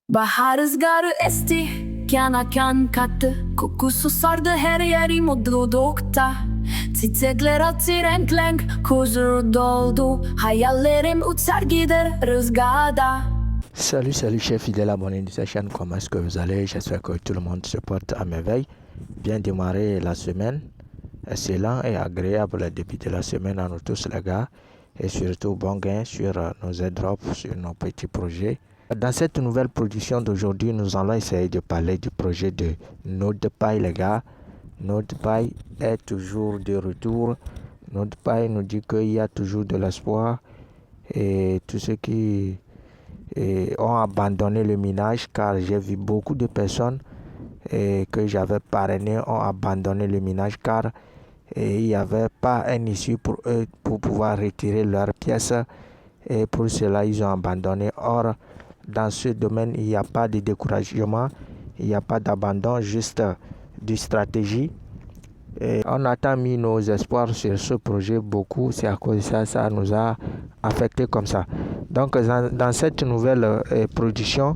Bahar rüzgarı esti, kana kan kattı. Kokusu sardı her yeri mutlulukta. Çiçekler açtı renk renk, huzur doldu. Hayallerim uçar gider rüzgarda. Salut chers fidèles abonnés de cette chaîne, comment est-ce que vous allez? J'espère que tout le monde se porte à merveille. Bien démarrer la semaine, excellent et agréable début de la semaine à nous tous les gars. Et surtout bon gain sur nos airdrops, sur nos petits projets. Dans cette nouvelle production d'aujourd'hui, nous allons essayer de parler du projet de NodePay les gars. NodePay est toujours de retour. NodePay nous dit qu'il y a toujours de l'espoir. Et tous ceux qui ont abandonné le minage, car j'ai vu beaucoup de personnes que j'avais parrainé ont abandonné le minage car il n'y avait pas un issue pour eux pour pouvoir retirer leurs pièces, et pour cela ils ont abandonné. Or dans ce domaine il n'y a pas de découragement, il n'y a pas d'abandon, juste de stratégie. Et on a mis nos espoirs sur ce projet beaucoup, c'est à cause de ça nous a affecté comme ça. Donc dans cette nouvelle production,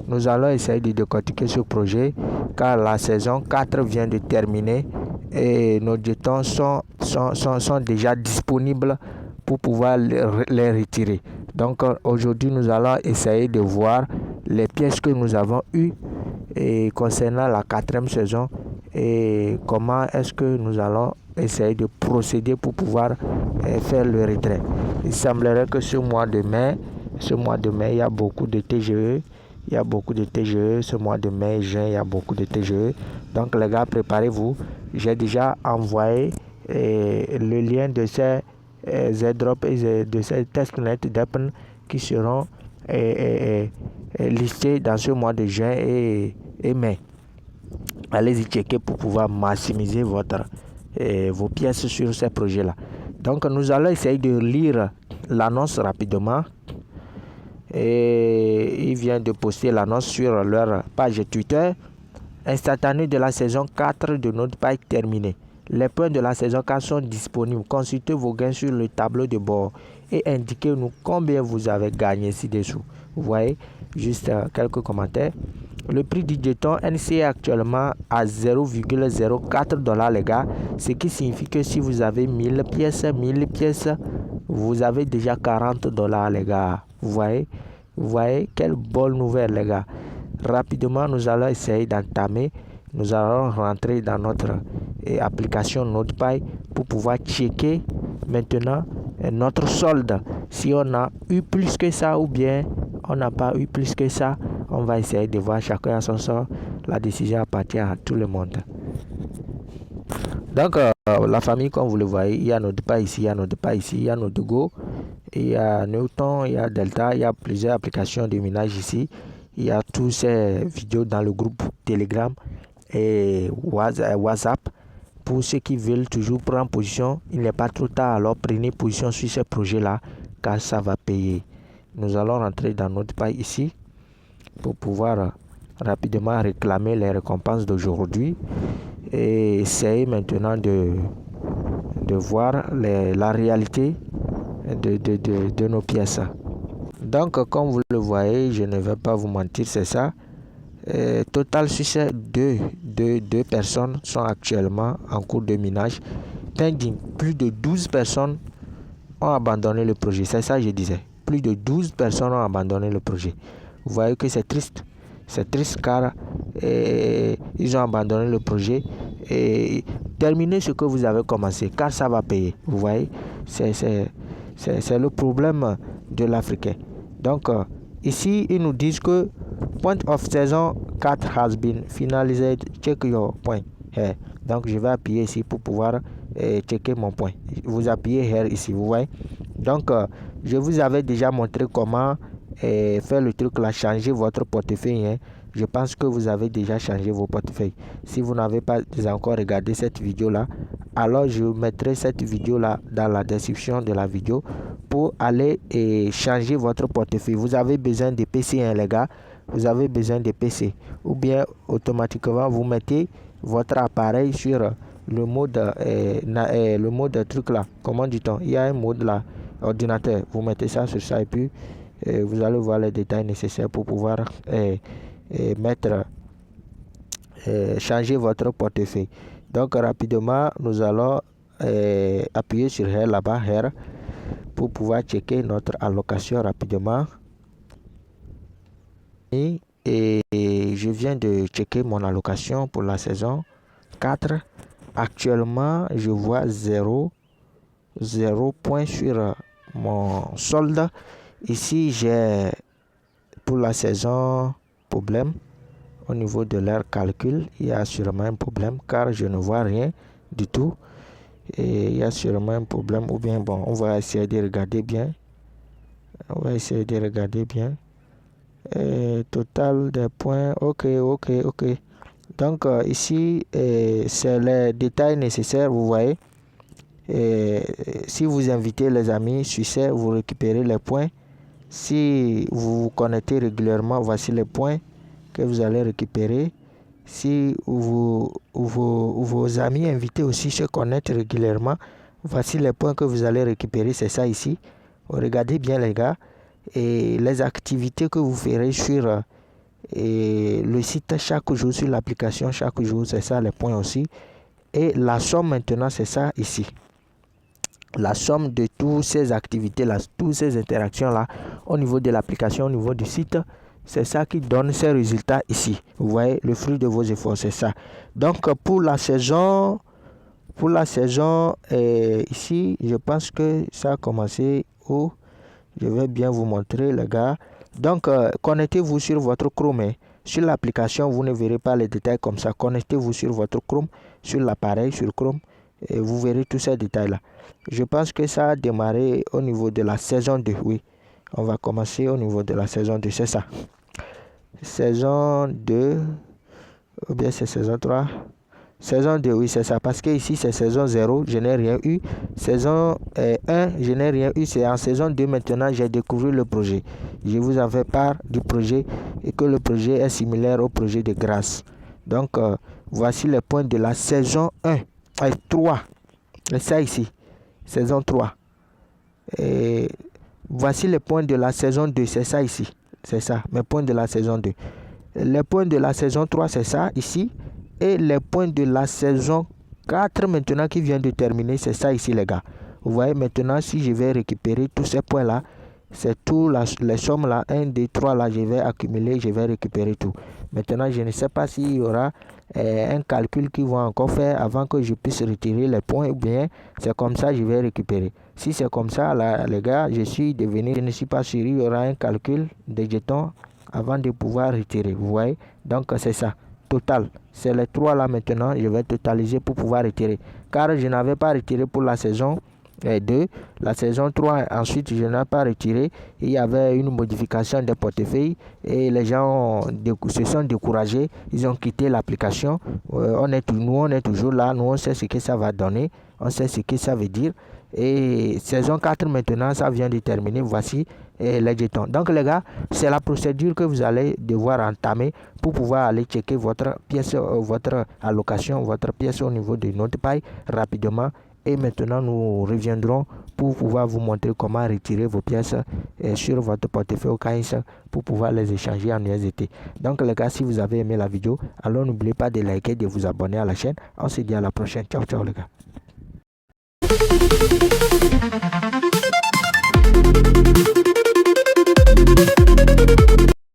nous allons essayer de décortiquer ce projet car la saison 4 vient de terminer et nos jetons sont déjà disponibles pour pouvoir les retirer. Donc aujourd'hui nous allons essayer de voir les pièces que nous avons eues et concernant la 4e saison et comment est-ce que nous allons essayer de procéder pour pouvoir faire le retrait. Il semblerait que ce mois de mai, il y a beaucoup de TGE. Ce mois de mai et juin, il y a beaucoup de TGE. Donc les gars, préparez-vous. J'ai déjà envoyé le lien de ces airdrops et de ces testnets d'Open qui seront listés dans ce mois de juin et mai. Allez-y checker pour pouvoir maximiser vos pièces sur ces projets-là. Donc nous allons essayer de lire l'annonce rapidement. Et ils viennent de poster l'annonce sur leur page Twitter. Instantané de la saison 4 de NodePay terminé. Les points de la saison 4 sont disponibles. Consultez vos gains sur le tableau de bord et indiquez-nous combien vous avez gagné ci-dessous. Vous voyez, juste quelques commentaires. Le prix du jeton NC est actuellement à 0,04 $ les gars. Ce qui signifie que si vous avez 1000 pièces, vous avez déjà 40 $ les gars. Vous voyez, quelle bonne nouvelle les gars. Rapidement, nous allons essayer d'entamer. Nous allons rentrer dans notre application NodePay pour pouvoir checker maintenant notre solde. Si on a eu plus que ça ou bien on n'a pas eu plus que ça, on va essayer de voir chacun à son sort. La décision appartient à tout le monde. Donc la famille, comme vous le voyez, il y a NodePay ici, il y a NodePay ici, il y a NodeGo, il y a Newton, il y a Delta, il y a plusieurs applications de minage ici. Il y a tous ces vidéos dans le groupe Telegram et WhatsApp. Pour ceux qui veulent toujours prendre position, il n'est pas trop tard, alors prenez position sur ce projet-là car ça va payer. Nous allons rentrer dans NodePay ici pour pouvoir rapidement réclamer les récompenses d'aujourd'hui et essayer maintenant de voir la réalité de nos pièces. Donc comme vous le voyez, je ne vais pas vous mentir, c'est ça. Total sur ces deux personnes sont actuellement en cours de minage. Pending, plus de 12 personnes ont abandonné le projet. C'est ça que je disais. Plus de 12 personnes ont abandonné le projet. Vous voyez que c'est triste. C'est triste car ils ont abandonné le projet. Et terminez ce que vous avez commencé car ça va payer. Vous voyez, c'est le problème de l'Africain. Donc ici, ils nous disent que point of season 4 has been finalized. Check your point here. Donc je vais appuyer ici pour pouvoir checker mon point. Vous appuyez here ici, vous voyez. Donc je vous avais déjà montré comment faire le truc là, changer votre portefeuille. Hein. Je pense que vous avez déjà changé vos portefeuilles. Si vous n'avez pas encore regardé cette vidéo là, alors je mettrai cette vidéo là dans la description de la vidéo pour aller changer votre portefeuille. Vous avez besoin de PC hein, les gars. Vous avez besoin de PC ou bien automatiquement vous mettez votre appareil sur le mode truc là. Comment dit-on? Il y a un mode là, ordinateur. Vous mettez ça sur ça et puis vous allez voir les détails nécessaires pour pouvoir changer votre portefeuille. Donc rapidement, nous allons appuyer sur Here là-bas, Here, pour pouvoir checker notre allocation rapidement. Et je viens de checker mon allocation pour la saison 4. Actuellement, je vois 0 points sur mon solde. Ici, j'ai pour la saison problème au niveau de leur calcul. Il y a sûrement un problème car je ne vois rien du tout. Et il y a sûrement un problème, ou bien bon, on va essayer de regarder bien. Total des points, ok. Donc ici, c'est les détails nécessaires, vous voyez. Si vous invitez les amis suisses, vous récupérez les points. Si vous vous connectez régulièrement, voici les points que vous allez récupérer. Si vos amis invités aussi se connectent régulièrement, voici les points que vous allez récupérer. C'est ça ici. Regardez bien les gars. Et les activités que vous ferez sur le site chaque jour, sur l'application chaque jour, c'est ça les points aussi. Et la somme maintenant, c'est ça ici. La somme de toutes ces activités-là, toutes ces interactions-là, au niveau de l'application, au niveau du site, c'est ça qui donne ces résultats ici. Vous voyez, le fruit de vos efforts, c'est ça. Donc, pour la saison, ici, je pense que ça a commencé où je vais bien vous montrer, les gars. Donc, connectez-vous sur votre Chrome. Sur l'application, vous ne verrez pas les détails comme ça. Connectez-vous sur votre Chrome, sur l'appareil, sur Chrome, et vous verrez tous ces détails-là. Je pense que ça a démarré au niveau de la saison 2. Oui, on va commencer au niveau de la saison 2, c'est ça. Saison 2, ou bien c'est saison 3. Saison 2, oui, c'est ça. Parce que ici, c'est saison 0, je n'ai rien eu. Saison 1, je n'ai rien eu. C'est en saison 2, maintenant, j'ai découvert le projet. Je vous en fais part du projet et que le projet est similaire au projet de grâce. Donc, voici les points de la saison 1. 3. C'est ça ici. Saison 3. Et voici les points de la saison 2. C'est ça ici. C'est ça, mes points de la saison 2. Les points de la saison 3, c'est ça ici. Et les points de la saison 4 maintenant qui vient de terminer, c'est ça ici les gars. Vous voyez maintenant, si je vais récupérer tous ces points là, c'est tout les sommes là, 1, 2, 3 là, je vais accumuler, je vais récupérer tout. Maintenant, je ne sais pas s'il y aura un calcul qu'ils vont encore faire avant que je puisse retirer les points, ou bien c'est comme ça je vais récupérer. Si c'est comme ça là les gars, je ne suis pas sûr, il y aura un calcul des jetons avant de pouvoir retirer. Vous voyez, donc c'est ça. Total, c'est les 3 là maintenant, je vais totaliser pour pouvoir retirer. Car je n'avais pas retiré pour la saison 2, la saison 3, ensuite je n'ai pas retiré. Il y avait une modification des portefeuilles et les gens se sont découragés, ils ont quitté l'application. Nous on est toujours là, nous on sait ce que ça va donner, on sait ce que ça veut dire. Et saison 4 maintenant, ça vient de terminer, voici les jetons. Donc les gars, c'est la procédure que vous allez devoir entamer pour pouvoir aller checker votre pièce, votre allocation, votre pièce au niveau de NotPay rapidement. Et maintenant, nous reviendrons pour pouvoir vous montrer comment retirer vos pièces sur votre portefeuille Okains pour pouvoir les échanger en USDT. Donc les gars, si vous avez aimé la vidéo, alors n'oubliez pas de liker, de vous abonner à la chaîne. On se dit à la prochaine. Ciao, ciao les gars.